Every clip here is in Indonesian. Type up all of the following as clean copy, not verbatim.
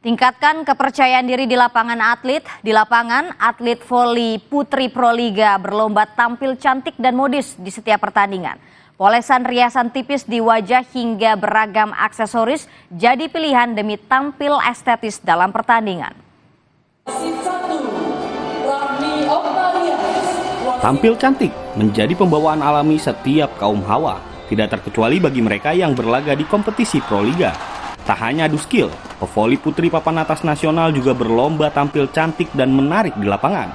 Tingkatkan kepercayaan diri di lapangan atlet. Di lapangan, atlet voli putri Proliga berlomba tampil cantik dan modis di setiap pertandingan. Polesan riasan tipis di wajah hingga beragam aksesoris jadi pilihan demi tampil estetis dalam pertandingan. Tampil cantik menjadi pembawaan alami setiap kaum hawa, tidak terkecuali bagi mereka yang berlaga di kompetisi Proliga. Tak hanya adu skill, pevoli putri papan atas nasional juga berlomba tampil cantik dan menarik di lapangan.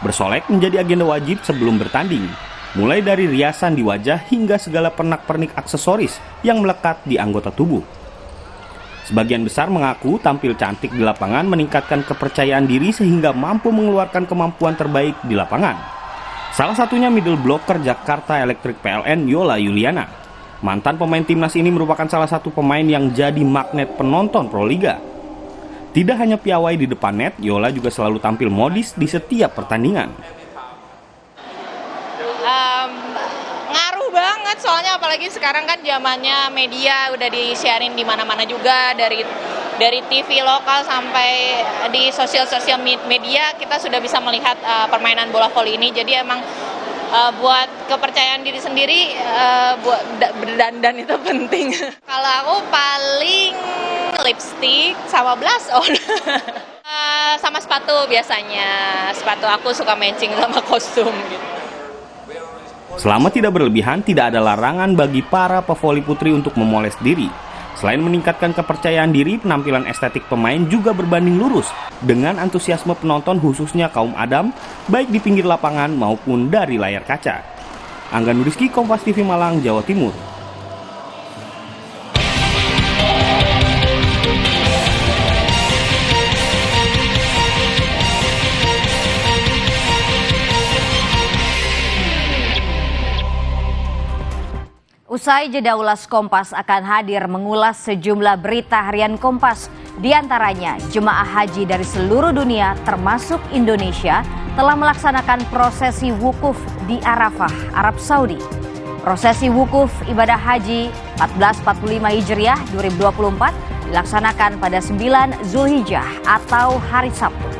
Bersolek menjadi agenda wajib sebelum bertanding, mulai dari riasan di wajah hingga segala pernak-pernik aksesoris yang melekat di anggota tubuh. Sebagian besar mengaku tampil cantik di lapangan meningkatkan kepercayaan diri sehingga mampu mengeluarkan kemampuan terbaik di lapangan. Salah satunya middle blocker Jakarta Electric PLN Yola Yuliana. Mantan pemain timnas ini merupakan salah satu pemain yang jadi magnet penonton Proliga. Tidak hanya piawai di depan net, Yola juga selalu tampil modis di setiap pertandingan. Ngaruh banget, soalnya apalagi sekarang kan zamannya media udah disiarin di mana-mana juga, dari TV lokal sampai di sosial media kita sudah bisa melihat permainan bola voli ini. Jadi emang buat kepercayaan diri sendiri, buat berdandan itu penting. Kalau aku paling lipstick sama blush on. Sama sepatu biasanya. Sepatu aku suka matching sama kostum gitu. Selama tidak berlebihan, tidak ada larangan bagi para pevoli putri untuk memoles diri. Selain meningkatkan kepercayaan diri, penampilan estetik pemain juga berbanding lurus dengan antusiasme penonton khususnya kaum adam, baik di pinggir lapangan maupun dari layar kaca. Angga Nuriski, Kompas TV Malang, Jawa Timur. Usai jeda Ulas Kompas akan hadir mengulas sejumlah berita harian Kompas. Di antaranya, jemaah haji dari seluruh dunia termasuk Indonesia telah melaksanakan prosesi wukuf di Arafah, Arab Saudi. Prosesi wukuf ibadah haji 1445 Hijriah 2024 dilaksanakan pada 9 Zulhijjah atau hari Sabtu.